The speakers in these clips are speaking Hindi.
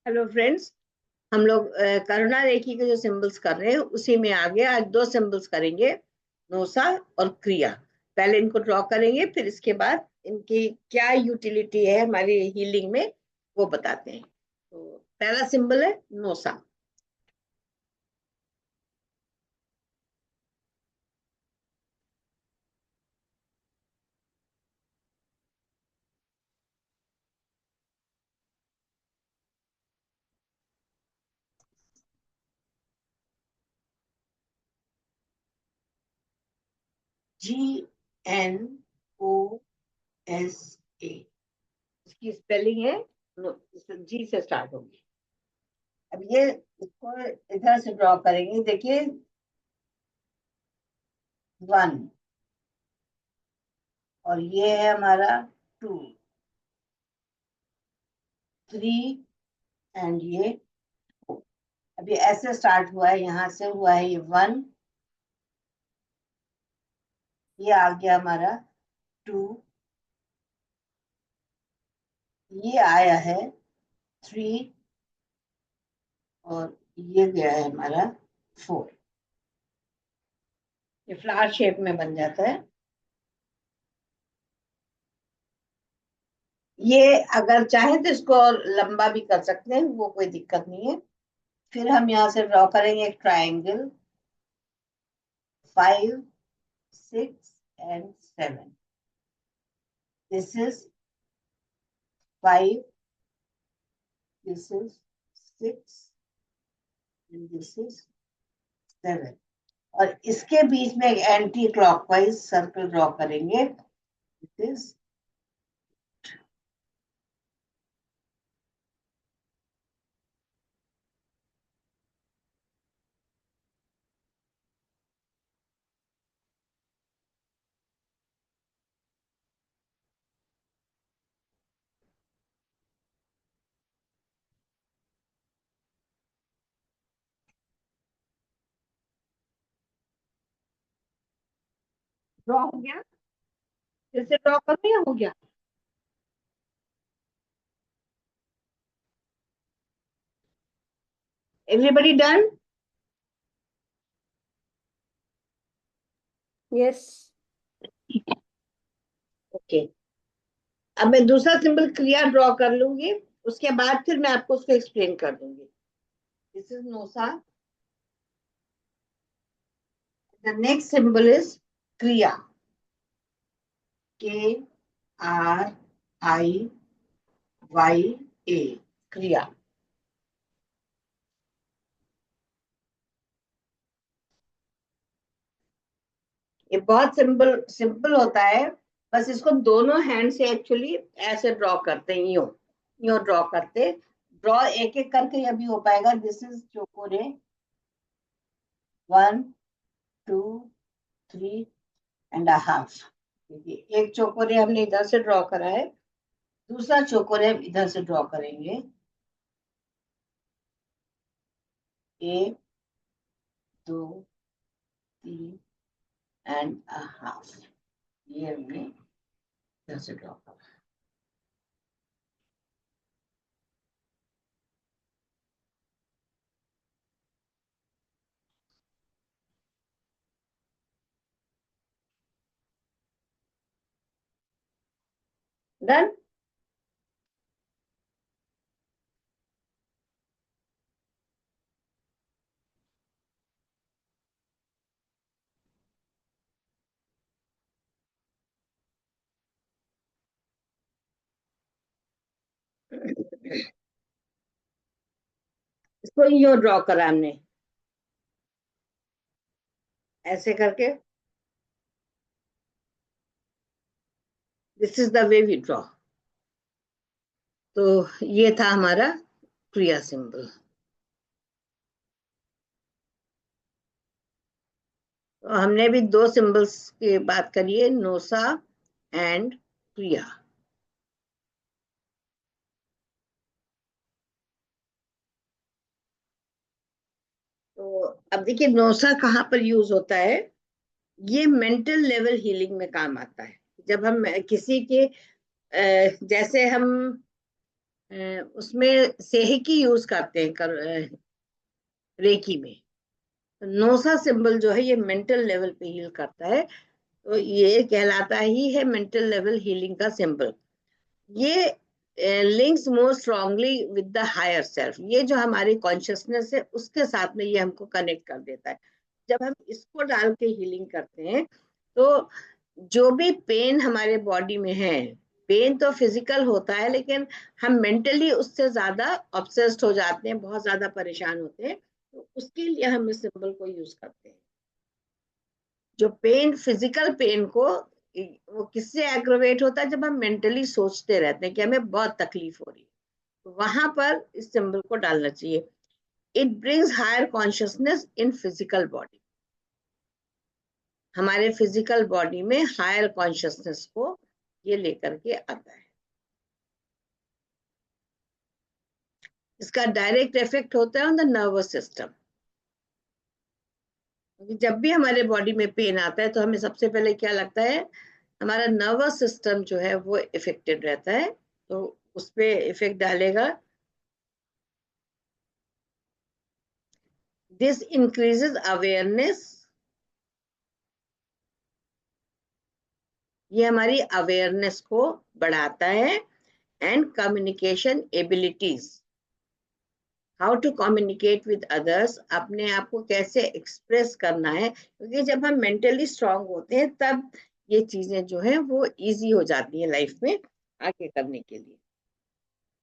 हेलो फ्रेंड्स, हम लोग करुणा रेखी के जो सिंबल्स कर रहे हैं उसी में आगे आज दो सिंबल्स करेंगे, नोसा और क्रिया। पहले इनको ड्रॉ करेंगे, फिर इसके बाद इनकी क्या यूटिलिटी है हमारी हीलिंग में वो बताते हैं। तो पहला सिंबल है नोसा। GNOSA, इसकी स्पेलिंग है जी से स्टार्ट होगी। अब ये इसको इधर से ड्रॉ करेंगे, देखिए 1 और ये है हमारा 2, 3 एंड ये 4। अभी ऐसे स्टार्ट हुआ है, यहाँ से हुआ है ये 1, ये आ गया हमारा 2, ये आया है 3 और ये गया है हमारा 4। ये फ्लावर शेप में बन जाता है। ये अगर चाहे तो इसको और लंबा भी कर सकते हैं, वो कोई दिक्कत नहीं है। फिर हम यहाँ से ड्रॉ करेंगे एक triangle, 5, 6 and 7। This is 5, this is 6 and this is 7। और इसके बीच में एक एंटी क्लॉकवाइज सर्कल ड्रॉ करेंगे। इट इज ड्रॉ हो गया। फिर से ड्रॉ कर दिया, हो गया। Everybody done? यस। ओके। अब मैं दूसरा सिंबल क्रिया ड्रॉ कर लूंगी, उसके बाद फिर मैं आपको उसको एक्सप्लेन कर दूंगी। This is Gnosa. The next symbol is Kriya, KRIYA, क्रिया। ये बहुत सिंपल सिंपल होता है। बस इसको दोनों हैंड से एक्चुअली ऐसे ड्रॉ करते हैं, यूं यूं ड्रॉ करते। ड्रॉ एक एक करके अभी हो पाएगा। This is Cho Ku Rei, 1, 2, 3 and half. देखिए, एक चोकोरे हमने इधर से ड्रॉ करा है, दूसरा चोकोरे हम इधर से ड्रॉ करेंगे। 1, 2, 3 एंड हाफ। ये हमने इधर से ड्रॉ करा। डन। इसको यूं ड्रॉ करा हमने, ऐसे करके। This is the way we draw. तो ये था हमारा क्रिया सिंबल। तो हमने भी दो सिंबल्स की बात करी है, नोसा एंड क्रिया। तो अब देखिए नोसा कहाँ पर यूज होता है। ये मेंटल लेवल हीलिंग में काम आता है। जब हम किसी के जैसे हम उसमें सेहिकी यूज करते हैं रेकी में। तो नोसा सिंबल जो है ये मेंटल लेवल पे हील करता है, तो ये कहलाता ही है मेंटल लेवल हीलिंग का सिंबल। ये links more strongly with the higher self, ये जो हमारी कॉन्शियसनेस है उसके साथ में ये हमको कनेक्ट कर देता है। जब हम इसको डाल के हीलिंग करते हैं तो जो भी पेन हमारे बॉडी में है, पेन तो फिजिकल होता है लेकिन हम मेंटली उससे ज्यादा ऑब्सेस्ड हो जाते हैं, बहुत ज्यादा परेशान होते हैं, तो उसके लिए हम इस सिंबल को यूज करते हैं। जो पेन, फिजिकल पेन को, वो किससे एग्रोवेट होता है, जब हम मेंटली सोचते रहते हैं कि हमें बहुत तकलीफ हो रही है, तो वहां पर इस सिंबल को डालना चाहिए। It brings higher consciousness in physical body, हमारे फिजिकल बॉडी में हायर कॉन्शियसनेस को ये लेकर के आता है। इसका डायरेक्ट इफेक्ट होता है ऑन द नर्वस सिस्टम। जब भी हमारे बॉडी में पेन आता है तो हमें सबसे पहले क्या लगता है, हमारा नर्वस सिस्टम जो है वो इफेक्टेड रहता है, तो उस पे इफेक्ट डालेगा। दिस इंक्रीजेस अवेयरनेस, ये हमारी अवेयरनेस को बढ़ाता है। And communication abilities, how to communicate with others, अपने आप को कैसे एक्सप्रेस करना है, क्योंकि जब हम मेंटली स्ट्रांग होते हैं तब ये चीजें जो है वो इजी हो जाती है लाइफ में आगे करने के लिए।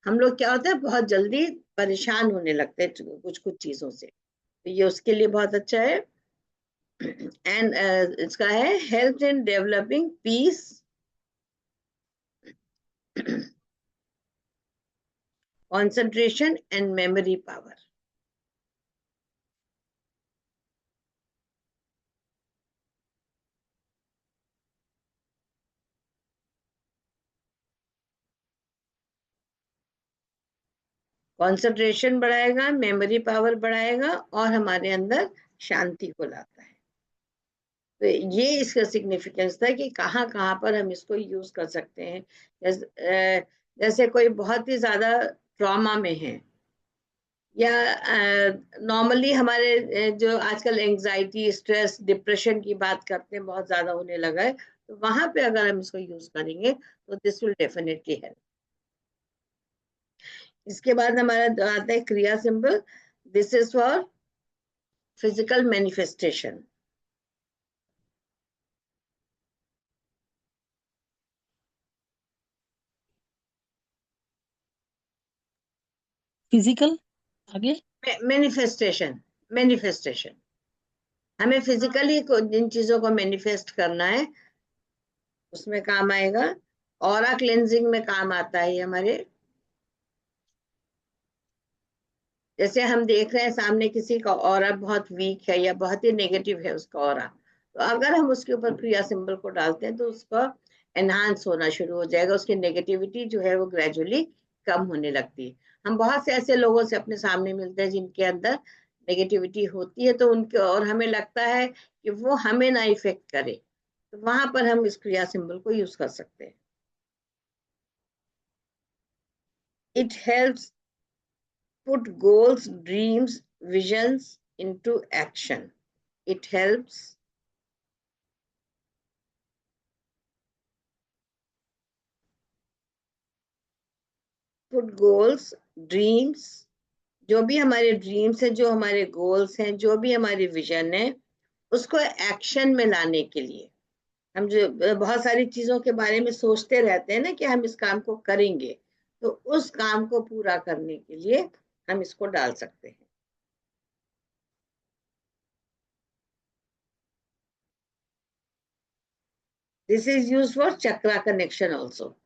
हम लोग क्या होता है बहुत जल्दी परेशान होने लगते हैं कुछ कुछ चीजों से, तो ये उसके लिए बहुत अच्छा है। एंड इसका है help in developing peace, concentration and memory power। Concentration बढ़ाएगा, मेमोरी पावर बढ़ाएगा और हमारे अंदर शांति को लाता है। तो ये इसका सिग्निफिकेंस था कि कहाँ कहाँ पर हम इसको यूज कर सकते हैं। जैसे कोई बहुत ही ज्यादा ट्रॉमा में है, या नॉर्मली हमारे जो आजकल एंजाइटी, स्ट्रेस, डिप्रेशन की बात करते हैं बहुत ज्यादा होने लगा है, तो वहां पे अगर हम इसको यूज करेंगे तो दिस विल डेफिनेटली हेल्प। इसके बाद हमारा आता है क्रिया symbol. This is for physical manifestation. Physical आगे। मैनिफेस्टेशन, मैनिफेस्टेशन, हमें फिजिकली जिन चीजों को मैनिफेस्ट करना है उसमें काम आएगा। ऑरा क्लेंजिंग में काम आता है हमारे। जैसे हम देख रहे हैं सामने किसी का ऑरा बहुत वीक है या बहुत ही नेगेटिव है उसका ऑरा, तो अगर हम उसके ऊपर क्रिया सिंबल को डालते हैं तो उसका एनहांस होना शुरू हो जाएगा, उसकी नेगेटिविटी जो है वो ग्रेजुअली कम होने लगती है। हम बहुत से ऐसे लोगों से अपने सामने मिलते हैं जिनके अंदर नेगेटिविटी होती है, तो उनके और हमें लगता है कि वो हमें ना इफेक्ट करे, तो वहां पर हम इस क्रिया सिंबल को यूज कर सकते हैं। It helps put goals, dreams, visions into action. It helps put goals, dreams, जो भी हमारे ड्रीम्स हैं, जो हमारे गोल्स हैं, जो भी हमारी विजन है, उसको एक्शन में लाने के लिए। हम जो बहुत सारी चीजों के बारे में सोचते रहते हैं ना कि हम इस काम को करेंगे, तो उस काम को पूरा करने के लिए हम इसको डाल सकते हैं। This is use for chakra connection also,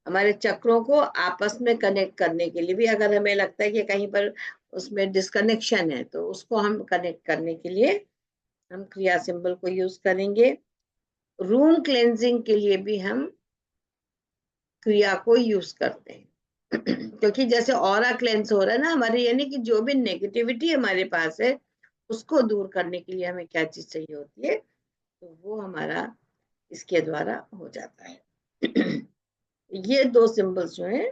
हमारे चक्रों को आपस में कनेक्ट करने के लिए भी, अगर हमें लगता है कि कहीं पर उसमें डिस्कनेक्शन है तो उसको हम कनेक्ट करने के लिए हम क्रिया सिंबल को यूज करेंगे। रूम क्लेंजिंग के लिए भी हम क्रिया को यूज करते हैं क्योंकि जैसे ऑरा क्लेंस हो रहा है ना हमारे, यानी कि जो भी नेगेटिविटी हमारे पास है उसको दूर करने के लिए हमें क्या चीज चाहिए होती है, तो वो हमारा इसके द्वारा हो जाता है। ये दो सिंबल्स जो है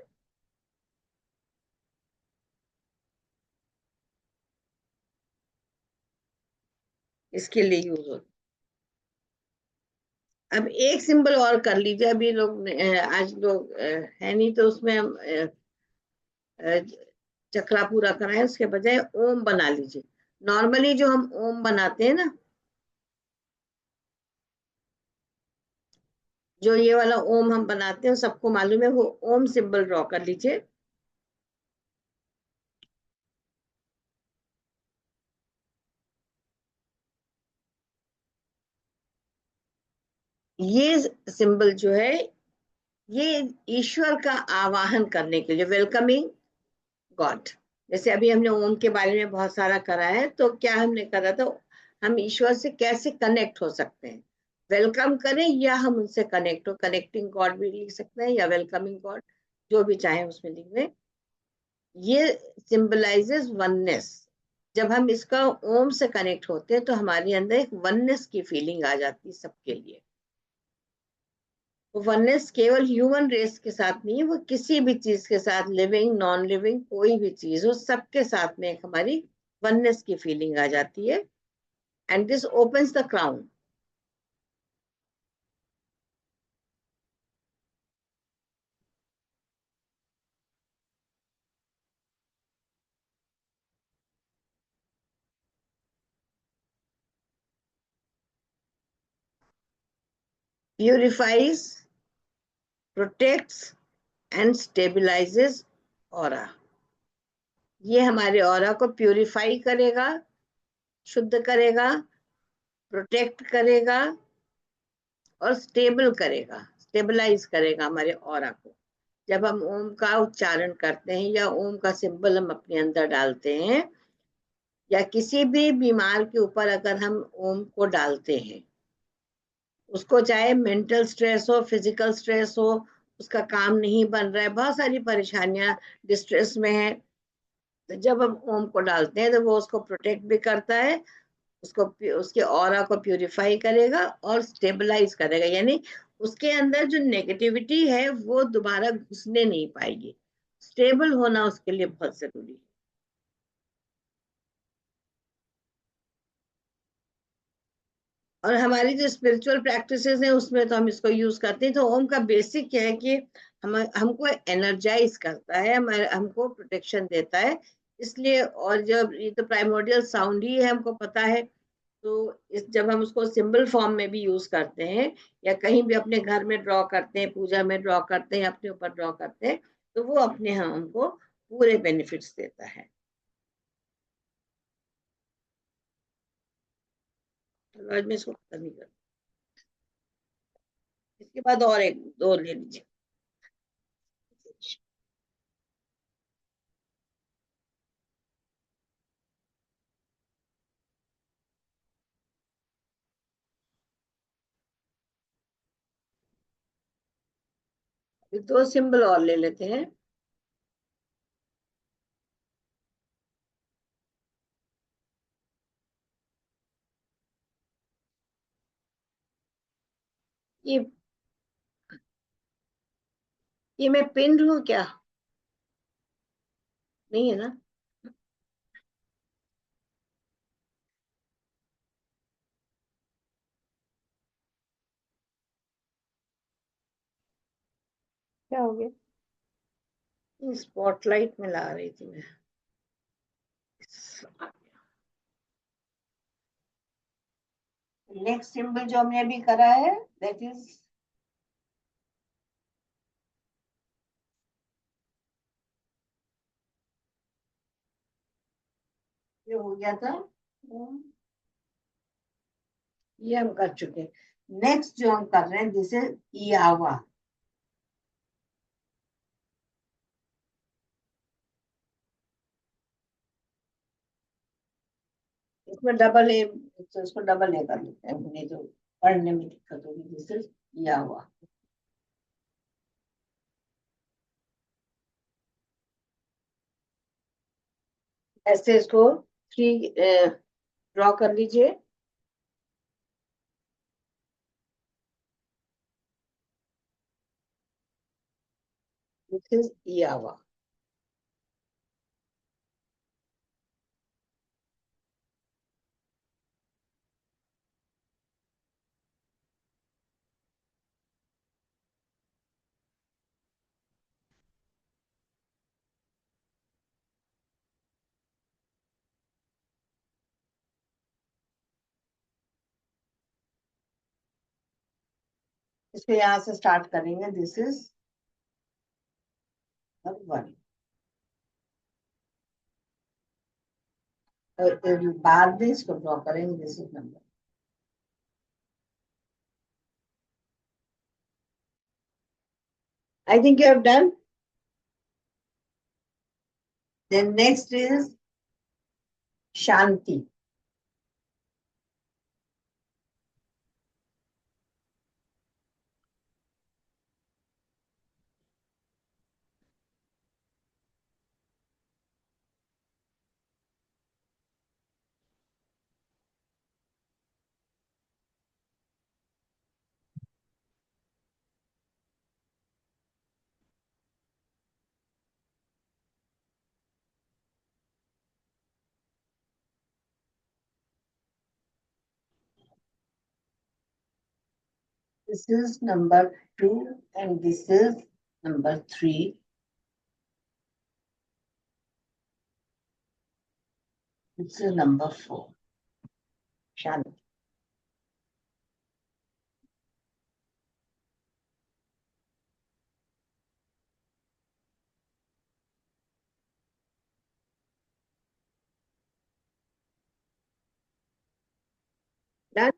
इसके लिए यूज होता है। अब एक सिंबल और कर लीजिए, अभी लोग आज लोग है नहीं, तो उसमें हम अ, चक्रा पूरा कराएं, उसके बजाय ओम बना लीजिए। नॉर्मली जो हम ओम बनाते हैं ना, जो ये वाला ओम हम बनाते हैं सबको मालूम है, वो ओम सिंबल ड्रॉ कर लीजिए। ये सिंबल जो है, ये ईश्वर का आवाहन करने के लिए, वेलकमिंग गॉड। जैसे अभी हमने ओम के बारे में बहुत सारा करा है, तो क्या हमने करा था, हम ईश्वर से कैसे कनेक्ट हो सकते हैं, वेलकम करें या हम उनसे कनेक्ट हो, कनेक्टिंग गॉड भी लिख सकते हैं या वेलकमिंग गॉड, जो भी चाहे उसमें लिख दें। ये सिंबलाइजेस वननेस। जब हम इसका ओम से कनेक्ट होते हैं तो हमारे अंदर एक वननेस की फीलिंग आ जाती है सबके लिए। वो वननेस केवल ह्यूमन रेस के साथ नहीं है, वो किसी भी चीज के साथ, लिविंग नॉन लिविंग कोई भी चीज हो, सबके साथ में एक हमारी वननेस की फीलिंग आ जाती है। And this opens the crown. Purifies, protects and stabilises aura. ये हमारे ऑरा को प्यूरिफाई करेगा, शुद्ध करेगा, प्रोटेक्ट करेगा और स्टेबल करेगा, स्टेबलाइज करेगा हमारे ऑरा को। जब हम ओम का उच्चारण करते हैं या ओम का सिंबल हम अपने अंदर डालते हैं, या किसी भी बीमार के ऊपर अगर हम ओम को डालते हैं, उसको चाहे मेंटल स्ट्रेस हो, फिजिकल स्ट्रेस हो, उसका काम नहीं बन रहा है, बहुत सारी परेशानियां, डिस्ट्रेस में है, तो जब हम ओम को डालते हैं तो वो उसको प्रोटेक्ट भी करता है, उसको, उसके ऑरा को प्यूरिफाई करेगा और स्टेबलाइज करेगा, यानी उसके अंदर जो नेगेटिविटी है वो दोबारा घुसने नहीं पाएगी। स्टेबल होना उसके लिए बहुत जरूरी है। और हमारी जो स्पिरिचुअल प्रैक्टिसेस हैं उसमें तो हम इसको यूज करते हैं। तो ओम का बेसिक क्या है कि हम हमको एनर्जाइज करता है, हमारे हमको प्रोटेक्शन देता है, इसलिए। और जब ये तो प्राइमोर्डियल साउंड ही है, हमको पता है। तो इस जब हम उसको सिंबल फॉर्म में भी यूज करते हैं, या कहीं भी अपने घर में ड्रॉ करते हैं, पूजा में ड्रॉ करते हैं, अपने ऊपर ड्रॉ करते हैं, तो वो अपने यहाँ हमको पूरे बेनिफिट्स देता है। चलो आज मैं इसको खत्म नहीं कर, इसके बाद और एक दो ले लीजिए। दो सिंबल और ले लेते हैं। ये मैं पिन हूँ क्या? नहीं है ना? क्या हो गया? स्पॉटलाइट में ला रही थी मैं। नेक्स्ट सिंबल जो हमने अभी करा है, दैट इज, ये हो गया था। ये हम कर चुके हैं। नेक्स्ट जो हम कर रहे हैं, दिस इज यावा। इसमें डबल ए, तो इसको डबल ए कर लेते हैं, नहीं तो पढ़ने में दिक्कत होगी। दिस इज यावा। ऐसे इसको थ्री ड्रॉ कर लीजिए। दिस इज यावा। इसको यहाँ से स्टार्ट करेंगे, दिस इज 1। और बाद में इसको ड्रॉ करेंगे, this is number. I think you have done. Then next is Shanti. This is number 2 and this is number 3. This is number 4. Shanti. Done?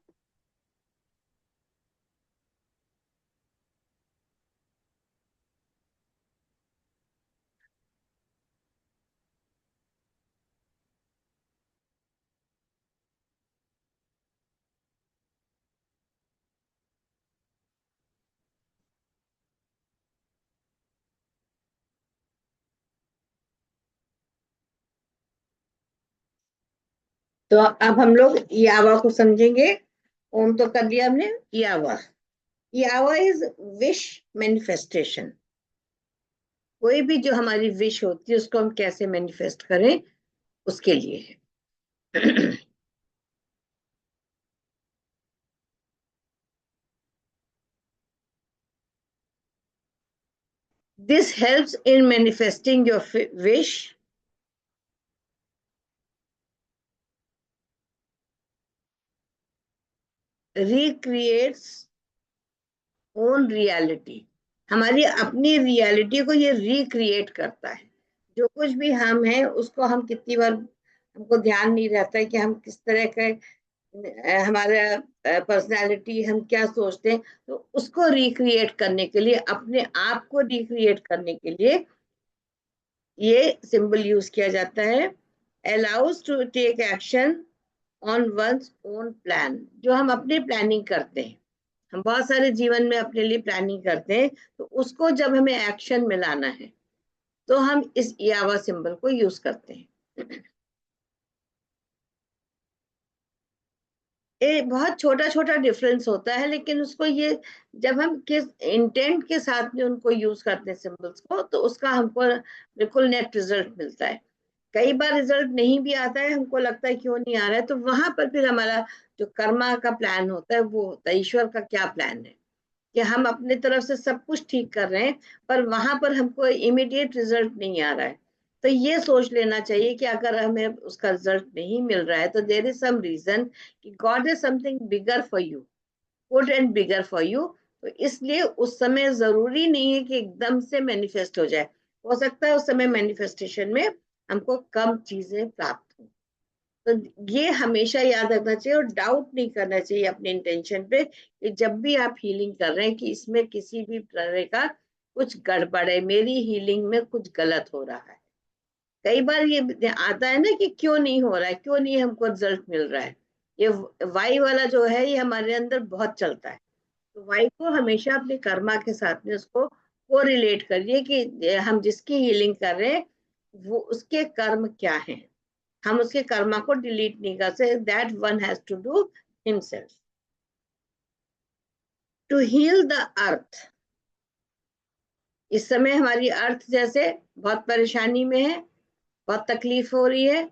तो अब हम लोग यावा को समझेंगे। ओम तो कर दिया हमने। यावा, यावा इज विश मैनिफेस्टेशन। कोई भी जो हमारी विश होती है उसको हम कैसे मैनिफेस्ट करें, उसके लिए है। This helps in manifesting your wish. Recreates own reality. हमारी अपनी रियलिटी को ये रिक्रिएट करता है। जो कुछ भी हम हैं उसको हम कितनी बार हमको ध्यान नहीं रहता है कि हम किस तरह का हमारा पर्सनालिटी, हम क्या सोचते हैं, तो उसको रिक्रिएट करने के लिए, अपने आप को रिक्रिएट करने के लिए ये सिंबल यूज किया जाता है। Allows to take action on one's own plan. जो हम अपनी प्लानिंग करते हैं, हम बहुत सारे जीवन में अपने लिए प्लानिंग करते हैं, तो उसको जब हमें एक्शन में लाना है तो हम इस यावा सिंबल को यूज करते हैं। ये बहुत छोटा छोटा डिफरेंस होता है, लेकिन उसको ये जब हम किस इंटेंट के साथ में उनको यूज करते हैं सिंबल्स को, तो उसका हमको बिल्कुल नेट रिजल्ट मिलता है। कई बार रिजल्ट नहीं भी आता है, हमको लगता है क्यों नहीं आ रहा है, तो वहां पर फिर हमारा जो कर्मा का प्लान होता है वो होता है, ईश्वर का क्या प्लान है कि हम अपने तरफ से सब कुछ ठीक कर रहे हैं, पर वहां पर हमको इमीडिएट रिजल्ट नहीं आ रहा है। तो ये सोच लेना चाहिए कि अगर हमें उसका रिजल्ट नहीं मिल रहा है तो देयर इज सम रीजन कि God is something bigger for you, good and bigger for you. तो इसलिए उस समय जरूरी नहीं है कि एकदम से मैनिफेस्ट हो जाए। हो सकता है उस समय मैनिफेस्टेशन में हमको कम चीजें प्राप्त हो। तो ये हमेशा याद रखना चाहिए और डाउट नहीं करना चाहिए अपने इंटेंशन पे कि जब भी आप हीलिंग कर रहे हैं कि इसमें किसी भी तरह का कुछ गड़बड़ है, मेरी हीलिंग में कुछ गलत हो रहा है। कई बार ये आता है ना कि क्यों नहीं हो रहा है, क्यों नहीं हमको रिजल्ट मिल रहा है। ये वाई वाला जो है ये हमारे अंदर बहुत चलता है। तो वाई को हमेशा अपने कर्मा के साथ में उसको को रिलेट करिए कि हम जिसकी हीलिंग कर रहे हैं वो उसके कर्म क्या हैं। हम उसके कर्मा को डिलीट नहीं कर सकते। That one has to do himself to heal the earth. इस समय हमारी अर्थ जैसे बहुत परेशानी में है, बहुत तकलीफ हो रही है,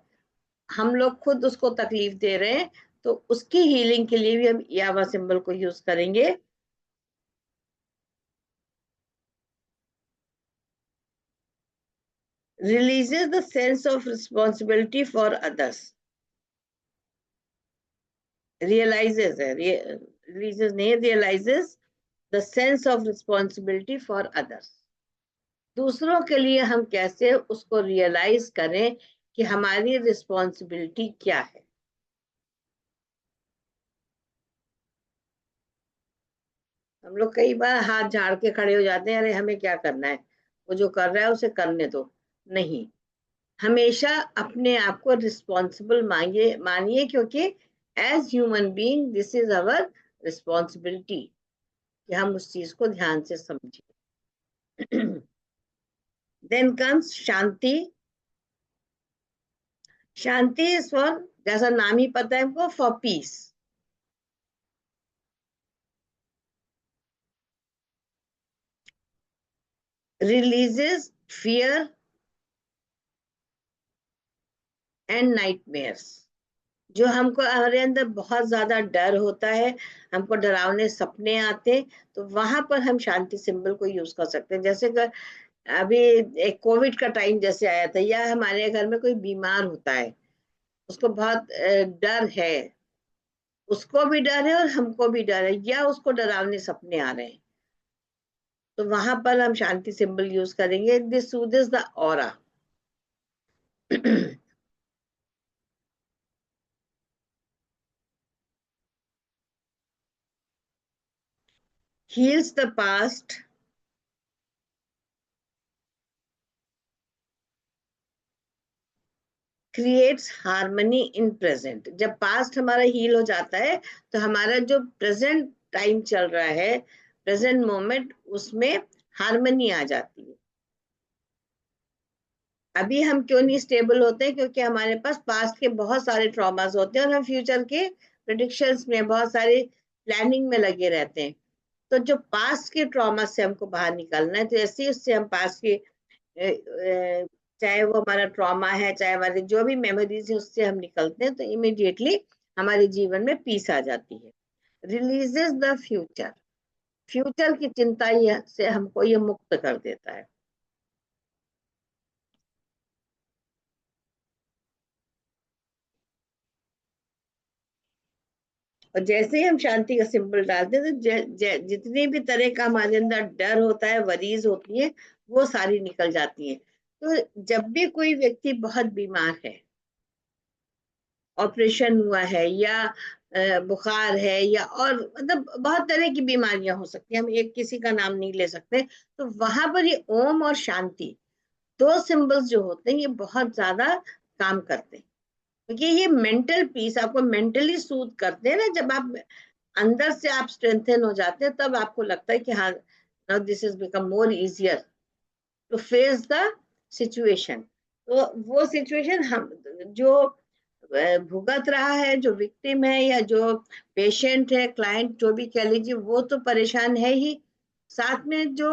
हम लोग खुद उसको तकलीफ दे रहे हैं, तो उसकी हीलिंग के लिए भी हम यावा सिंबल को यूज करेंगे। Releases the sense of responsibility for others. Realises है, रिलीजेस नहीं, realises the sense of responsibility for others. दूसरों के लिए हम कैसे उसको रियलाइज करें कि हमारी रिस्पॉन्सिबिलिटी क्या है। हम लोग कई बार हाथ झाड़ के खड़े हो जाते हैं, अरे हमें क्या करना है, वो जो कर रहा है उसे करने दो। नहीं, हमेशा अपने आप को रिस्पॉन्सिबल मानिए, क्योंकि as human being this is our responsibility कि हम उस चीज को ध्यान से समझें। Then comes shanti. Shanti is for, जैसा नाम ही पता है वो, for peace. Releases fear and nightmares. जो हमको, हमारे अंदर बहुत ज्यादा डर होता है, हमको डरावने सपने आते, तो वहां पर हम शांति सिंबल को यूज कर सकते हैं। जैसे कि अभी एक कोविड का टाइम जैसे आया था, या हमारे घर में कोई बीमार होता है, उसको बहुत डर है, उसको भी डर है और हमको भी डर है, या उसको डरावने सपने आ रहे हैं, तो वहां पर हम शांति सिंबल यूज करेंगे। This soothes the aura. heals the past, creates harmony in present. जब पास्ट हमारा हील हो जाता है, तो हमारा जो प्रेजेंट टाइम चल रहा है, प्रेजेंट मोमेंट, उसमें हार्मनी आ जाती है। अभी हम क्यों नहीं स्टेबल होते, क्योंकि हमारे पास पास्ट के बहुत सारे ट्रॉमास होते हैं और हम फ्यूचर के प्रेडिक्शंस में, बहुत सारे प्लानिंग में लगे रहते हैं। तो जो पास्ट के ट्रॉमा से हमको बाहर निकलना है, तो ऐसे ही उससे हम पास्ट के चाहे वो हमारा ट्रॉमा है, चाहे हमारे जो भी मेमोरीज है, उससे हम निकलते हैं, तो इमिडिएटली हमारे जीवन में पीस आ जाती है। Releases the future. फ्यूचर की चिंता से हमको ये मुक्त कर देता है। और जैसे ही हम शांति का सिंबल डालते हैं, तो जितनी भी तरह का हमारे अंदर डर होता है, वरीज होती है, वो सारी निकल जाती है। तो जब भी कोई व्यक्ति बहुत बीमार है, ऑपरेशन हुआ है, या बुखार है, या और मतलब बहुत तरह की बीमारियां हो सकती हैं, हम एक किसी का नाम नहीं ले सकते, तो वहां पर ये ओम और शांति, दो सिंबल्स जो होते हैं, ये बहुत ज्यादा काम करते हैं। क्योंकि ये मेंटल पीस, आपको मेंटली सूद करते हैं ना। जब आप अंदर से आप स्ट्रेंथन हो जाते हैं, तब आपको लगता है कि हाँ, now this is become more easier to face the situation. तो वो सिचुएशन हम जो भुगत रहा है, जो विक्टिम है, या जो पेशेंट है, क्लाइंट, जो भी कह लीजिए, वो तो परेशान है ही, साथ में जो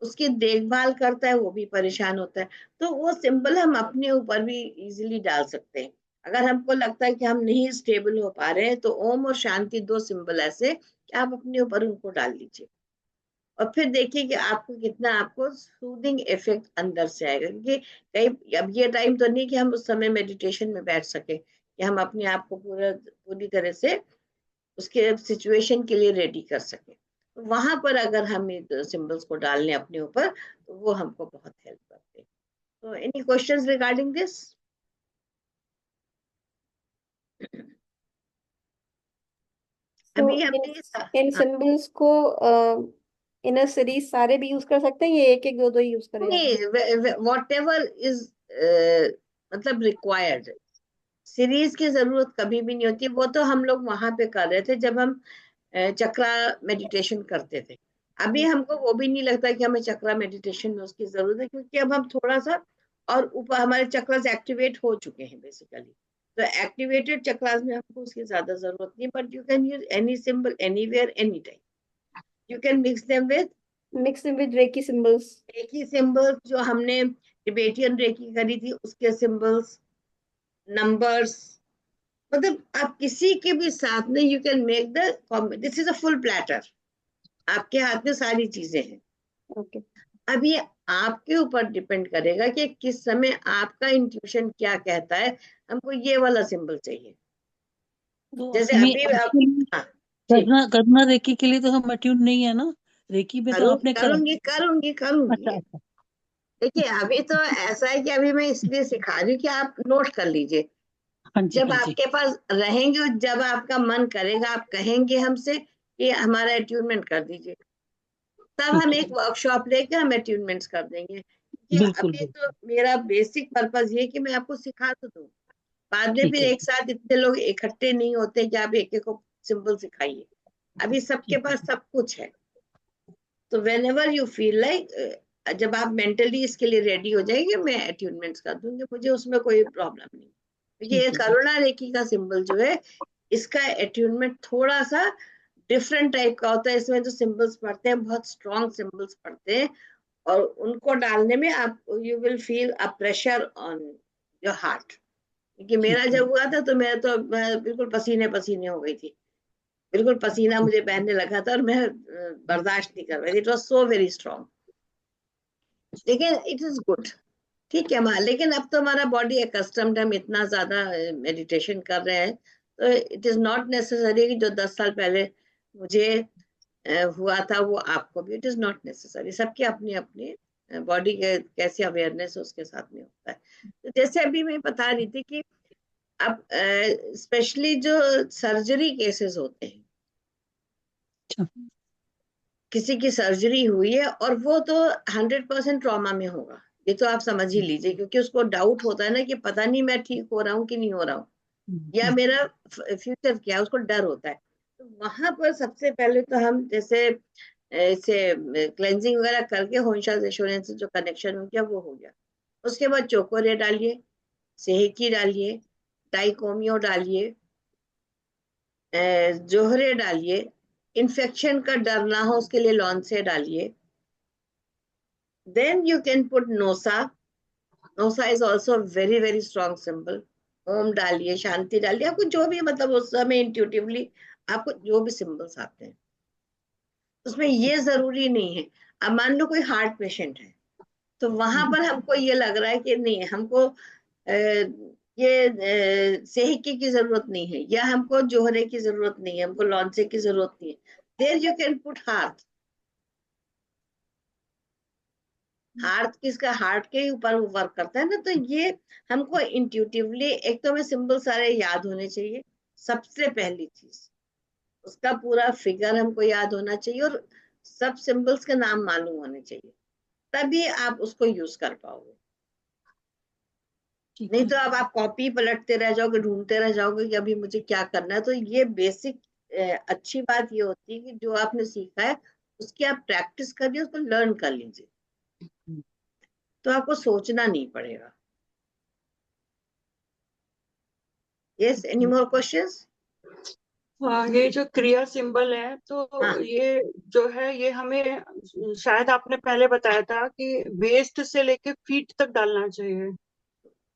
उसकी देखभाल करता है वो भी परेशान होता है। तो वो सिंबल हम अपने ऊपर भी इजीली डाल सकते हैं। अगर हमको लगता है कि हम नहीं स्टेबल हो पा रहे हैं, तो ओम और शांति, दो सिंबल ऐसे कि आप अपने ऊपर उनको डाल लीजिए, और फिर देखिए कि आपको कितना, आपको सूदिंग इफेक्ट अंदर से आएगा। क्योंकि कई, अब ये टाइम तो नहीं कि हम उस समय मेडिटेशन में बैठ सके, कि हम अपने आप को पूरी तरह से उसके सिचुएशन के लिए रेडी कर सके। तो वहां पर अगर हम सिंबल्स को डाल लें अपने ऊपर, तो वो हमको बहुत हेल्प करते हैं। तो एनी क्वेश्चंस रिगार्डिंग दिस? तो अभी इन हमने ये इन हाँ, सिंबल्स को इन अ सीरीज सारे भी यूज कर सकते हैं, ये एक एक दो दो ही यूज करेगा? नहीं, वॉट एवर इज मतलब रिक्वायर्ड, सीरीज की जरूरत कभी भी नहीं होती। वो तो हम लोग वहां पे कर रहे थे जब हम चक्रा मेडिटेशन करते थे। अभी हमको वो भी नहीं लगता कि हमें चक्रा मेडिटेशन में उसकी जरूरत है, क्योंकि अब हम थोड़ा सा और ऊपर, हमारे चक्रास एक्टिवेट हो चुके हैं बेसिकली। तो एक्टिवेटेड चक्रास में हमको उसकी ज्यादा जरूरत नहीं, but you can use any symbol anywhere any time. You can mix them with, mix with reiki symbols. एक ही सिंबल जो हमने टिबेटियन रेकी करी थी, उसके सिंबल्स, नंबर्स, मतलब आप किसी के भी साथ में you can make the, this is a full platter, आपके हाथ में सारी चीजें हैं। ओके। अब ये आपके ऊपर डिपेंड करेगा कि किस समय आपका इंट्यूशन क्या कहता है, हमको ये वाला सिंबल चाहिए। तो जैसे हमें अभी आप, actually हाँ, ठीक, करना करना रेकी के लिए तो हम अट्यून नहीं है ना, रेकी में तो आपने करा। करूंगी करूंगी करूंगी। अच्छा अच्छा। देखिए अभी तो ऐसा है कि अभी मैं इसलिए सिखा रही हूँ कि आप नोट कर लीजिए। हाँ जी जब हाँ जी। आपके पास रहेंगे और जब आपका मन करेगा आप कहेंगे हमसे कि हमारा अट्यूनमेंट कर दीजिए, तब ठीक हम है। एक वर्कशॉप लेके हम अट्यूनमेंट्स कर देंगे। कि बिल्कुल अभी तो बिल्कुल। मेरा बेसिक पर्पज ये कि मैं आपको सिखा तो दूं, बाद में ठीक फिर है। एक साथ इतने लोग इकट्ठे नहीं होते कि आप एक एक को सिंबल सिखाइए। अभी सबके ठीक है। पास सब कुछ है। तो when ever you feel like, जब आप मेंटली इसके लिए रेडी हो जाएंगे मैं अट्यूनमेंट्स कर दूंगी, मुझे उसमें कोई प्रॉब्लम नहीं। क्योंकि ये ठीक है जी। करुणा रेखी का सिंबल जो है, इसका अट्यूनमेंट थोड़ा सा डिफरेंट टाइप का होता है। इसमें जो सिंबल्स पढ़ते हैं बहुत स्ट्रॉन्ग सिंबल्स पढ़ते हैं, और उनको डालने में आप you will feel a pressure on your heart. क्योंकि मेरा ठीक है। जब हुआ था तो मैं बिल्कुल पसीने पसीने हो गई थी, बिल्कुल पसीना मुझे बहने लगा था और मैं बर्दाश्त नहीं कर रही थी, it was so very strong. लेकिन इट इज गुड। ठीक है माँ, लेकिन अब तो हमारा बॉडी एकस्टम्ड, हम इतना ज्यादा मेडिटेशन कर रहे हैं, तो इट इज नॉट नेसेसरी कि जो 10 साल पहले मुझे हुआ था वो आपको भी, इट इज नॉट नेसेसरी। सबके अपनी अपनी बॉडी के कैसे अवेयरनेस उसके साथ में होता है। तो जैसे अभी मैं बता रही थी कि अब स्पेशली जो सर्जरी केसेस होते हैं, अच्छा। किसी की सर्जरी हुई है और वो तो 100% ट्रॉमा में होगा, ये तो आप समझ ही लीजिए। क्योंकि उसको डाउट होता है ना कि पता नहीं मैं ठीक हो रहा हूँ कि नहीं हो रहा हूँ, या हम्म। मेरा फ्यूचर क्या है, उसको डर होता है। तो वहां पर सबसे पहले तो हम जैसे इसे क्लेंजिंग वगैरह करके होंशा इंश्योरेंस से जो कनेक्शन हो गया वो हो गया। उसके बाद चोकोरे डालिए, सेहकी डालिए, डाइकोमियो डालिए, जोहरे डालिए। इन्फेक्शन का डर ना हो उसके लिए लॉन से डालिए। Then you can put Gnosa. Gnosa is also very very strong symbol. Om डालिए, शांति डालिए, आपको जो भी मतलब उस समय इंट्यूटिवली आपको जो भी सिंबल्स आते हैं, उसमें ये जरूरी नहीं है। अब मान लो कोई हार्ट पेशेंट है, तो वहां पर हमको ये लग रहा है कि नहीं हमको ये सेहकी की जरूरत नहीं है, या हमको जोहरे की जरूरत नहीं है, हमको लॉन्से की जरूरत नहीं है, there you can put heart. Heart किसका, हार्ट के ऊपर वो वर्क करता है ना। तो ये हमको इंट्यूटिवली, एक तो हमें सिंबल सारे याद होने चाहिए, सबसे पहली चीज उसका पूरा फिगर हमको याद होना चाहिए, और सब सिंबल्स के नाम मालूम होने चाहिए, तभी आप उसको यूज कर पाओगे। ठीक नहीं है। तो अब आप कॉपी पलटते रह जाओगे, ढूंढते रह जाओगे कि अभी मुझे क्या करना है। तो ये बेसिक अच्छी बात ये होती है कि जो आपने सीखा है उसकी आप प्रैक्टिस करिए, उसको लर्न कर लीजिए, तो आपको सोचना नहीं पड़ेगा। Yes, any more questions? हाँ, ये जो क्रिया सिंबल है हाँ तो ये जो है ये हमें शायद आपने पहले बताया था कि वेस्ट से लेके फीट तक डालना चाहिए।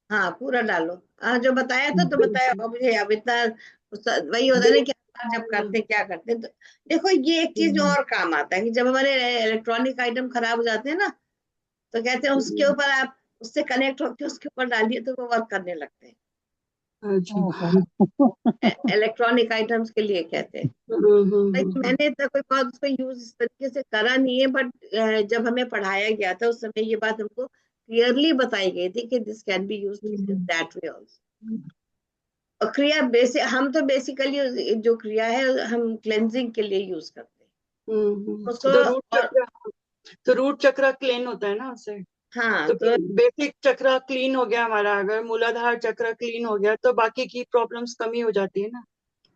हाँ पूरा डालो। हाँ जो बताया था तो बताया, और मुझे अब इतना वही होता है ना कि हम जब करते क्या करते हैं। तो देखो ये एक चीज में और काम आता है कि जब हमारे इलेक्ट्रॉनिक आइटम खराब हो जाते हैं ना, तो कहते हैं उसके ऊपर आप उससे कनेक्ट होकर उसके ऊपर डालिए तो वो वर्क करने लगते हैं। अच्छा। इलेक्ट्रॉनिक आइटम्स के लिए कहते हैं। लेकिन मैंने इतना कोई बहुत उसको यूज इस तरीके से करा नहीं है, बट जब हमें पढ़ाया गया था उस समय ये बात हमको क्लियरली बताई गई थी कि this can be used in that way also. और क्रिया बेसिक, हम तो बेसिकली जो क्रिया है हम क्लेंजिंग के लिए यूज करते हैं उसको। तो रूट और चक्र, तो रूट चक्र क्लीन होता है ना उससे। हाँ तो तो बेसिक चक्र क्लीन हो गया हमारा, अगर मूलाधार चक्र क्लीन हो गया तो बाकी की प्रॉब्लम्स कमी हो जाती है ना।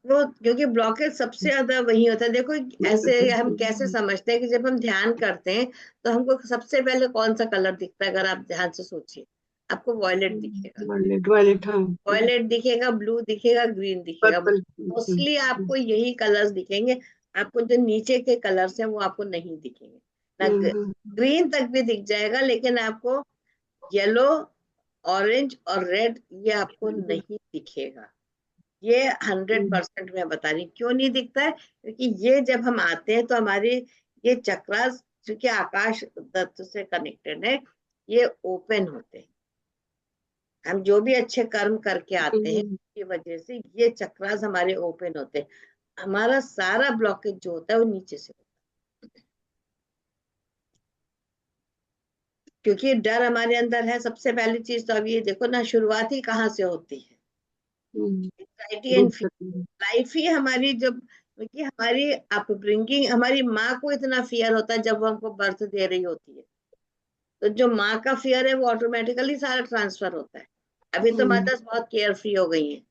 वो, क्योंकि ब्लॉकेज सबसे ज्यादा वही होता है। देखो ऐसे हम कैसे समझते हैं कि जब हम ध्यान करते हैं तो हमको सबसे पहले कौन सा कलर दिखता है, अगर आप ध्यान से सोचिए आपको वॉयलेट दिखेगा। वायलेट, वायलेट, हाँ। वॉयलेट दिखेगा, ब्लू दिखेगा, ग्रीन दिखेगा, पर्पल। मोस्टली आपको यही कलर्स दिखेंगे। आपको जो नीचे के कलर्स हैं वो आपको नहीं दिखेंगे ना। ग्रीन तक भी दिख जाएगा लेकिन आपको येलो, ऑरेंज और रेड ये आपको नहीं दिखेगा। ये 100% मैं बता रही हूँ। क्यों नहीं दिखता है? क्योंकि ये जब हम आते हैं तो हमारे ये चक्रास क्योंकि आकाश तत्व से कनेक्टेड है, ये ओपन होते हैं। हम जो भी अच्छे कर्म करके आते हैं की वजह से ये चक्रास हमारे ओपन होते हैं। हमारा सारा ब्लॉकेज जो होता है वो नीचे से होता है। क्योंकि डर हमारे अंदर है। सबसे पहली चीज तो अब ये देखो ना, शुरुआत ही कहाँ से होती है? एंजाइटी एंड लाइफ ही हमारी, जब क्योंकि हमारी अपब्रिंगिंग, हमारी माँ को इतना फियर होता है जब वो हमको बर्थ दे रही होती है, तो जो माँ का फियर है वो ऑटोमेटिकली सारा ट्रांसफर होता है। अभी तो मदर्स बहुत केयर फ्री हो गई हैं।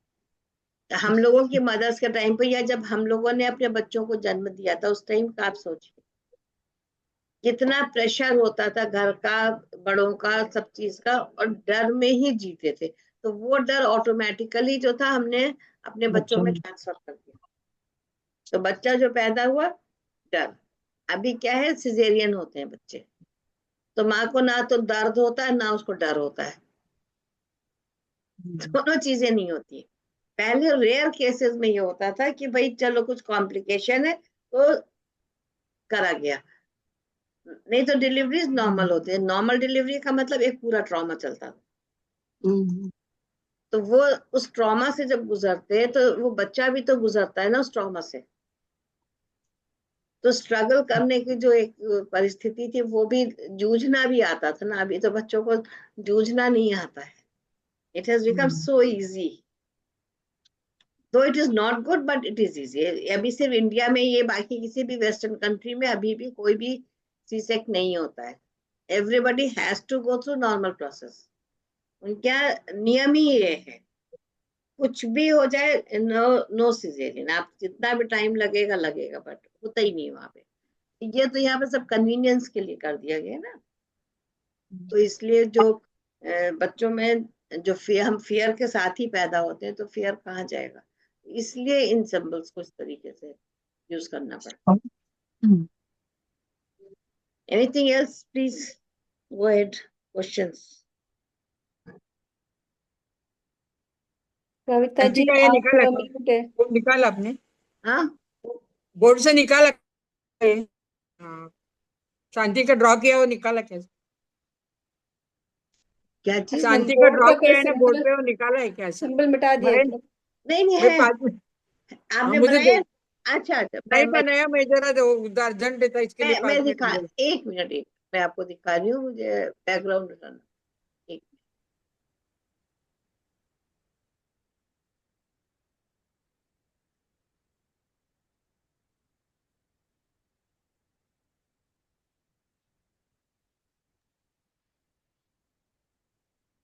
तो हम लोगों की मदर्स के टाइम पे, या जब हम लोगों ने अपने बच्चों को जन्म दिया था, उस टाइम का आप सोचिए कितना प्रेशर होता था घर का, बड़ों का, सब चीज का, और डर में ही जीते थे। तो वो डर ऑटोमेटिकली जो था, हमने अपने बच्चों में ट्रांसफर कर दिया। तो बच्चा जो पैदा हुआ, डर। अभी क्या है, सिजेरियन होते हैं बच्चे, तो माँ को ना तो दर्द होता है ना उसको डर होता है, दोनों चीजें नहीं होती। पहले रेयर केसेस में ये होता था कि भाई चलो कुछ कॉम्प्लिकेशन है तो करा गया, नहीं तो डिलीवरीज नॉर्मल होती है। नॉर्मल डिलीवरी का मतलब एक पूरा ट्रॉमा चलता था। तो वो उस ट्रॉमा से जब गुजरते हैं, तो वो बच्चा भी तो गुजरता है ना उस ट्रॉमा से। तो स्ट्रगल करने की जो एक परिस्थिति थी, वो भी जूझना भी आता था ना। अभी तो बच्चों को जूझना नहीं आता है। It has become so easy, though it is not good but it is easy. अभी सिर्फ इंडिया में ये, बाकी किसी भी वेस्टर्न कंट्री में अभी भी कोई भी सी सेक नहीं होता है। Everybody has to go through normal process. उनका नियम ही ये है, कुछ भी हो जाए, नो नो सिजेरियन। आप जितना भी टाइम लगेगा लगेगा, बट होता ही नहीं वहां पे। ये तो यहाँ पे सब कन्वीनियंस के लिए कर दिया गया ना। तो इसलिए जो बच्चों में जो फियर, हम फियर के साथ ही पैदा होते हैं, तो फियर कहाँ जाएगा? इसलिए इन सिंबल्स को इस तरीके से यूज करना पड़ता है। Anything else please go ahead, questions. Kavita ji का ये आप निकाला, म्यूट है। निकाला आपने हाँ, बोर्ड से निकाला? हाँ, शांति का ड्रॉ किया, वो निकाला कैसे? क्या चीज? हम शांति का बोर्ड ड्रॉ का कोई किया है ना बोर्ड सिंबल, पे, वो निकाला है कैसे? सिंबल मिटा दिया भाई क्या? नहीं नहीं मैं है, 5 आपने मुझे बनाया? दो, अच्छा अच्छा, नहीं बनाया मैं, जरा दो उधर अर्जेंट था, इसके लिए 5 मैं मिनट दिखा, दे दो। एक मिनट, एक मैं आपको दिखा रही हूँ, मुझे बैकग्राउंड हटाना। एक,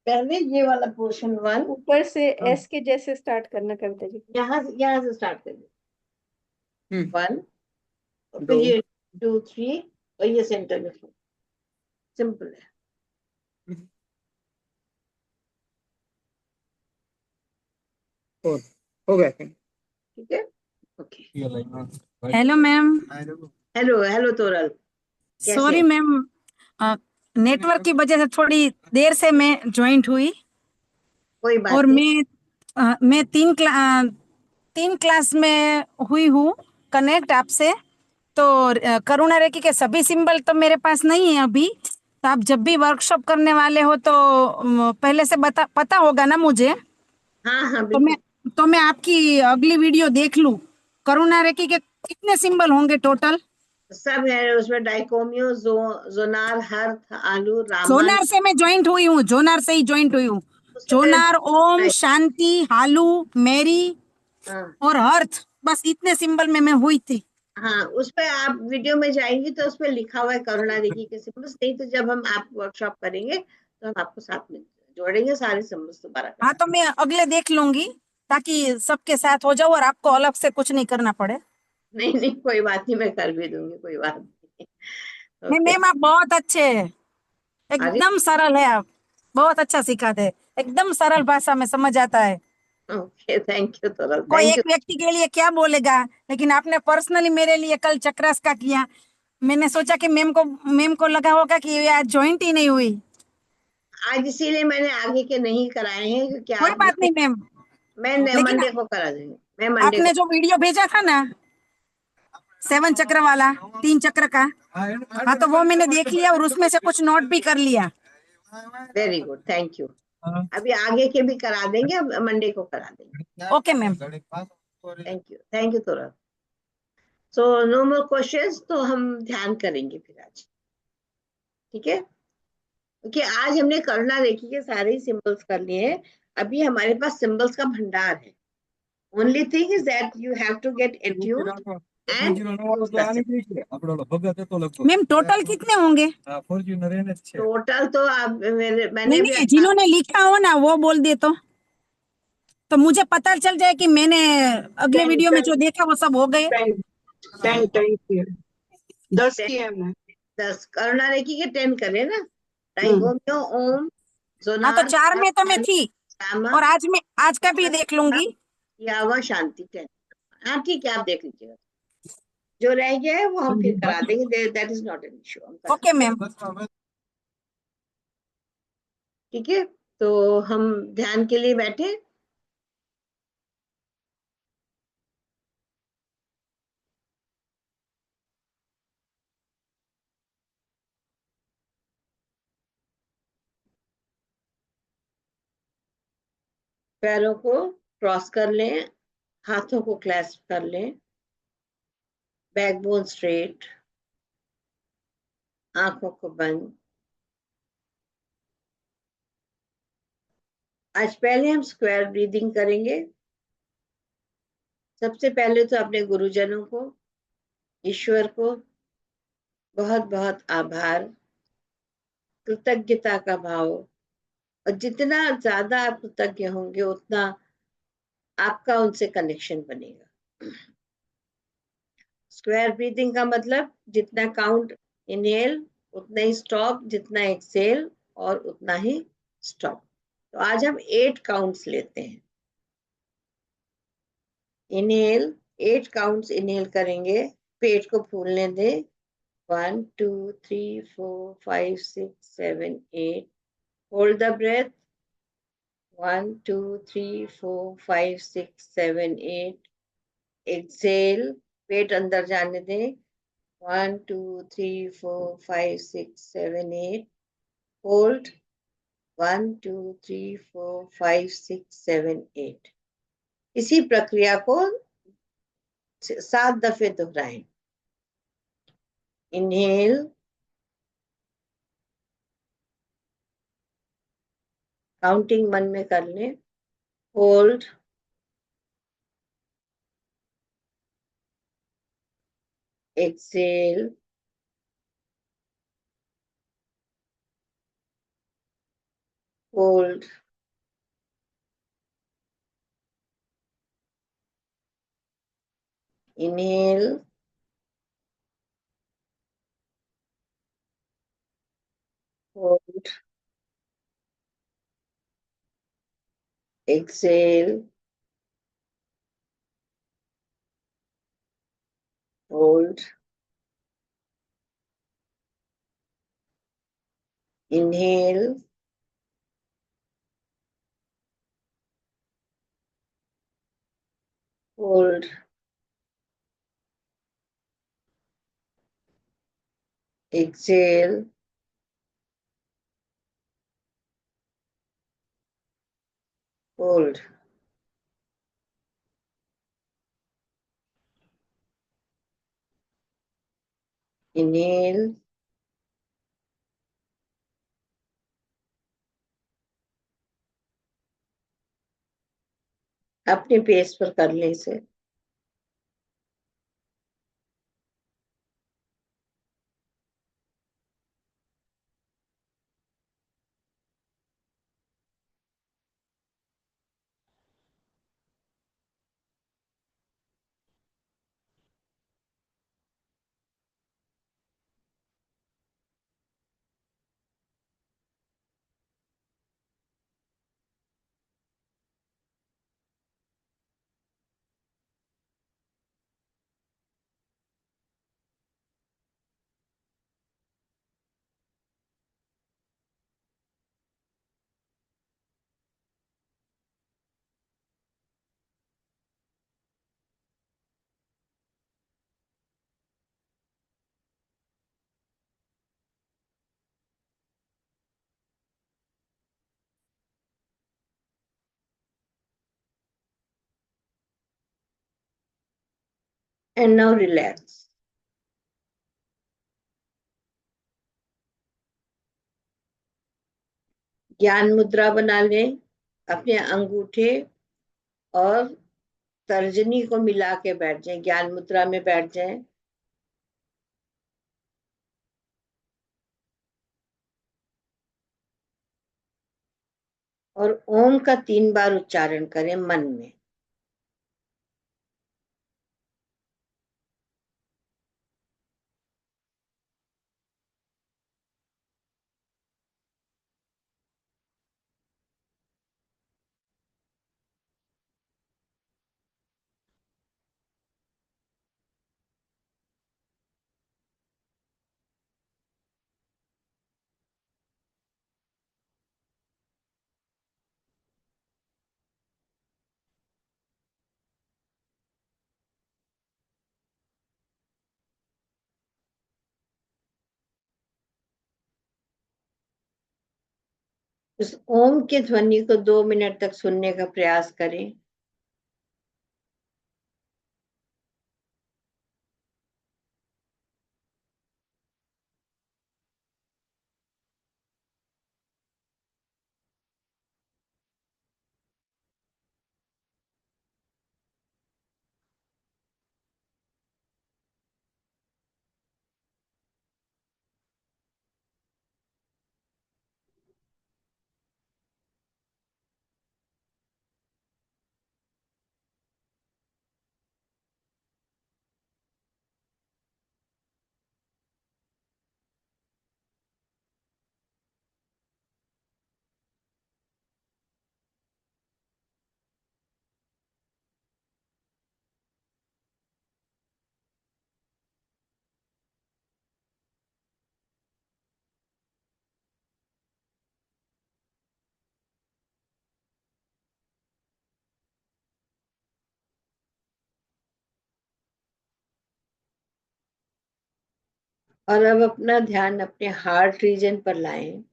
पहले ये वाला पोर्शन वन, ऊपर से एस के जैसे स्टार्ट करना कविता जी। यहाँ से स्टार्ट करिए। हम्म, वन, और फिर 2, ये 2 3, और ये सेंटर में 4। सिंपल है। हो गया क्या? ठीक है, okay. Hello ma'am. Hello hello Toral, कैसे सॉरी हैं? मैम, नेटवर्क की वजह से थोड़ी देर से मैं ज्वाइंट हुई। कोई बात और नहीं। मैं 3 क्लास में हुई हूँ कनेक्ट आपसे। तो करुणा रेखी के सभी सिंबल तो मेरे पास नहीं है अभी। तो आप जब भी वर्कशॉप करने वाले हो तो पहले से पता होगा ना मुझे। हाँ हाँ तो मैं बिल्कुल, तो मैं आपकी अगली वीडियो देख लूं। करुणा रेखी के कितने सिंबल होंगे टोटल? सब है उसमें। डाइकोमियो, जोनार, हर्थ, आलू, रामन। जोनार से मैं ज्वाइंट हुई हूँ, जोनार से ही ज्वाइंट हुई हूँ। उसमें जोनार, ओम, शांति, हालू, मेरी हाँ और अर्थ, बस इतने सिंबल में मैं हुई थी। हाँ, उस पे आप वीडियो में जाएंगी तो उस पे लिखा हुआ है करुणा रेखी के सिंबल्स। नहीं तो जब हम आप वर्कशॉप करेंगे तो हम आपको साथ में जोड़ेंगे, सारे सिंबल्स दोबारा हाँ, करा। तो मैं अगले देख लूंगी ताकि सबके साथ हो जाओ और आपको अलग से कुछ नहीं करना पड़े। नहीं नहीं, कोई बात नहीं, मैं कर भी दूंगी, कोई बात नहीं। नहीं ओके। मैम, आप बहुत अच्छे हैं, अरे, एकदम सरल है आप, बहुत अच्छा सिखाते हैं, एकदम सरल भाषा में समझ आता है। ओके, थैंक यू तोरल, कोई थैंक एक यू। व्यक्ति के लिए क्या बोलेगा, लेकिन आपने पर्सनली मेरे लिए कल चक्रास का किया। मैंने सोचा कि मैम को लगा होगा कि ये आज ज्वाइंट ही नहीं हुई। आज इसीलिए मैंने आगे के नहीं कराए हैं, क्योंकि कोई आप बात नहीं मैम, मैं लेकिन मंडे को करा दूंगी, मैं मंडे को। आपने जो वीडियो भेजा था ना 7 चक्र वाला, 3 चक्र का, हाँ तो वो मैंने देख लिया और उसमें से कुछ नोट भी कर लिया। Very good, thank you. अभी आगे के भी करा देंगे, अब मंडे को करा देंगे। Okay ma'am. Thank you Toral. So no more questions, तो हम ध्यान करेंगे फिर आज, ठीक है? क्योंकि आज हमने करुणा रेखी के सारे ही सिंबल्स कर लिए हैं। अभी हमारे पास सिंबल्स का भंडार है। Only thing is that you have to get attuned and use the symbol. Ma'am total कितने होंगे? टोटल तो आप मैंने नहीं भी नहीं, जिन्होंने लिखा हो ना वो बोल दे तो मुझे पता चल जाए कि मैंने अगले 10 वीडियो में जो देखा वो सब हो गए। 10 10 किए, 10 10 किए हमने। 10 करुणा रेखी के 10 करे ना। हम्म। टाइगोमियो, ओम, हाँ तो जोनार, 4 में तो मैं थी, रामा, और आज का भी देख लूंगी। यावा, शांति 10। हाँ ठीक है, आप देख लीजिएगा। जो रह गया है वो हम फिर करा देंगे, that is not an issue, हम करा ओके मैम। ठीक है। तो हम ध्यान के लिए बैठे। पैरों को क्रॉस कर लें, हाथों को क्लैस्प कर लें, बैकबोन स्ट्रेट, आंखों को बंद। आज पहले हम स्क्वायर ब्रीदिंग करेंगे। सबसे पहले तो अपने गुरुजनों को, ईश्वर को बहुत बहुत आभार, कृतज्ञता का भाव, और जितना ज्यादा आप कृतज्ञ होंगे उतना आपका उनसे कनेक्शन बनेगा। स्क्वायर ब्रीदिंग का मतलब जितना काउंट इनहेल उतना ही स्टॉप, जितना एक्सेल और उतना ही स्टॉप। तो आज हम 8 काउंट्स लेते हैं। इनहेल 8 काउंट्स इनहेल करेंगे, पेट को फूलने दें। 1 2 3 4 5 6 7 8। Hold the breath. 1 2 3 4 5 6 7 8। एक्सेल, पेट अंदर जाने दें। 1 2 3 4 5 6 7 8। होल्ड। 1 2 3 4 5 6 7 8। इसी प्रक्रिया को 7 दफे दोहराएं। इनहेल, काउंटिंग मन में कर लें। Hold, exhale, hold, inhale, hold, exhale, hold, inhale, hold, exhale, hold. Inhale, अपने पेस पर कर लें इसे। And now relax. ज्ञान मुद्रा बना लें, अपने अंगूठे और तर्जनी को मिला के बैठ जाएं, ज्ञान मुद्रा में बैठ जाएं। और ओम का 3 बार उच्चारण करें मन में। उस ओम के ध्वनि को 2 मिनट तक सुनने का प्रयास करें। और अब अपना ध्यान अपने हार्ट रीजन पर लाएं।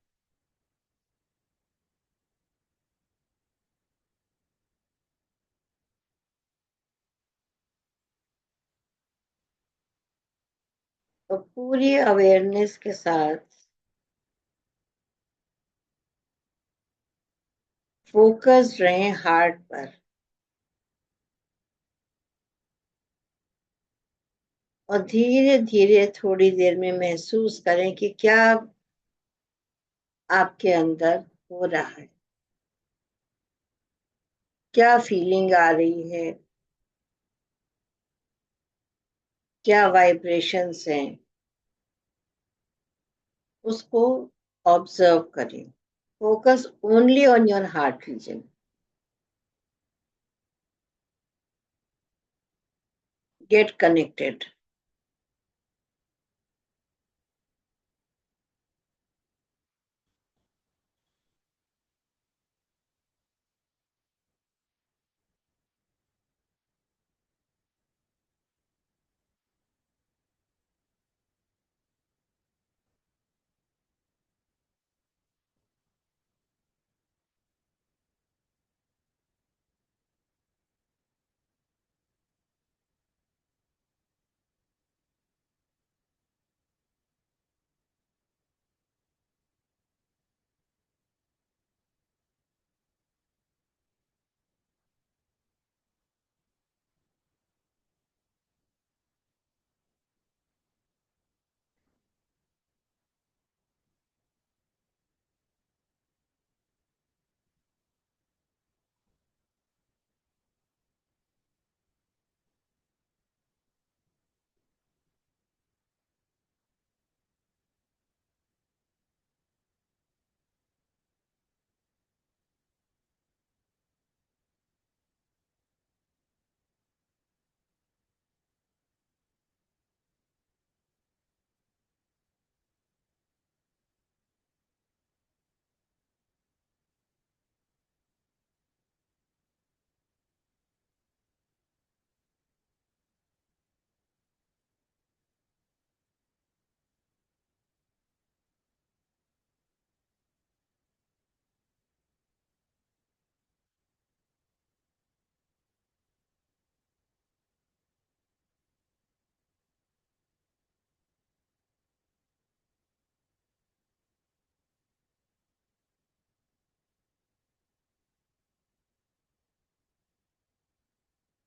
और पूरी अवेयरनेस के साथ फोकस्ड रहें हार्ट पर। और धीरे धीरे थोड़ी देर में महसूस करें कि क्या आपके अंदर हो रहा है, क्या फीलिंग आ रही है, क्या वाइब्रेशंस हैं, उसको ऑब्जर्व करें। Focus only on your heart region. Get connected.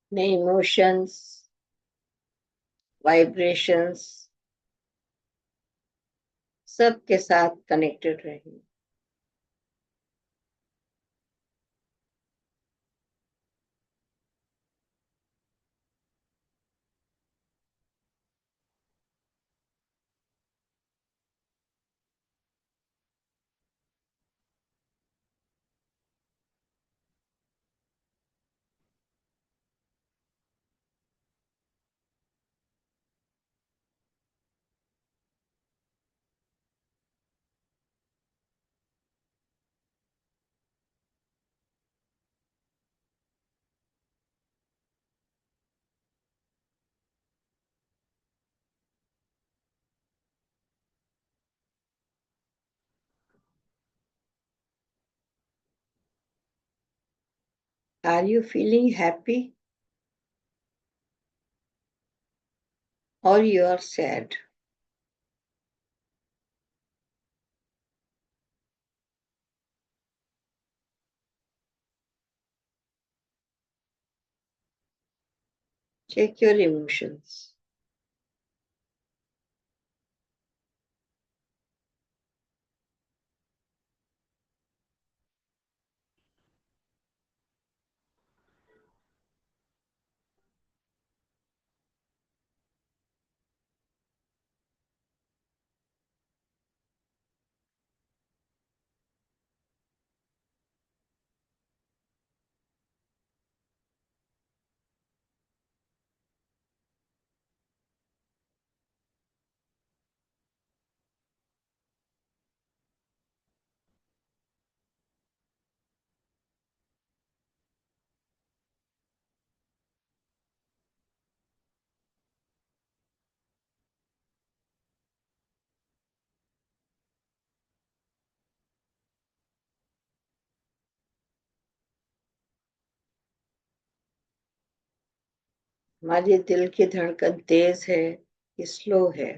अपने इमोशंस, वाइब्रेशंस सब के साथ कनेक्टेड रहें। Are you feeling happy or you are sad? Check your emotions. हमारे दिल की धड़कन तेज है कि स्लो है?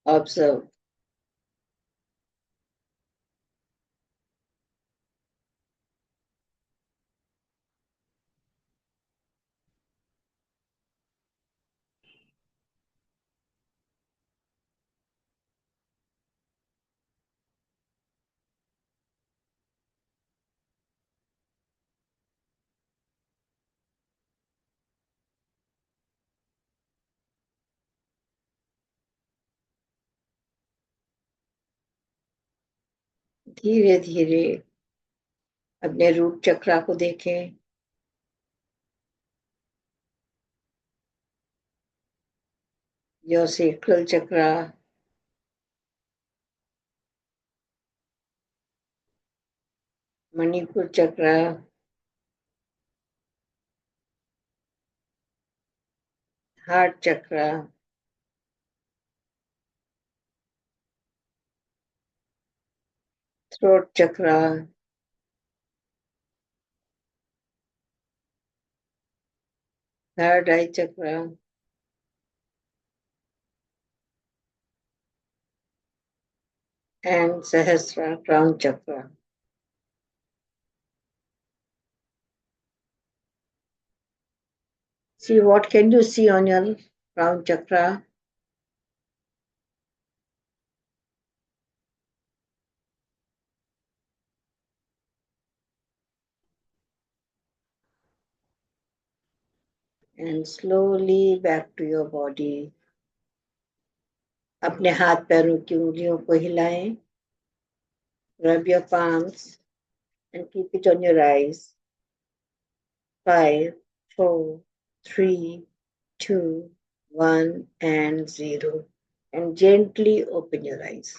ऑब्जर्व। धीरे धीरे अपने रूट चक्रा को देखें। Your sacral chakra, Manipur chakra, heart chakra, throat chakra, third I chakra, and Sahasrara crown chakra. See, what can you see on your crown chakra? And slowly back to your body. अपने हाथ पैरों की उंगलियों को हिलाएं. Rub your palms and keep it on your eyes. 5, 4, 3, 2, 1 and 0. And gently open your eyes.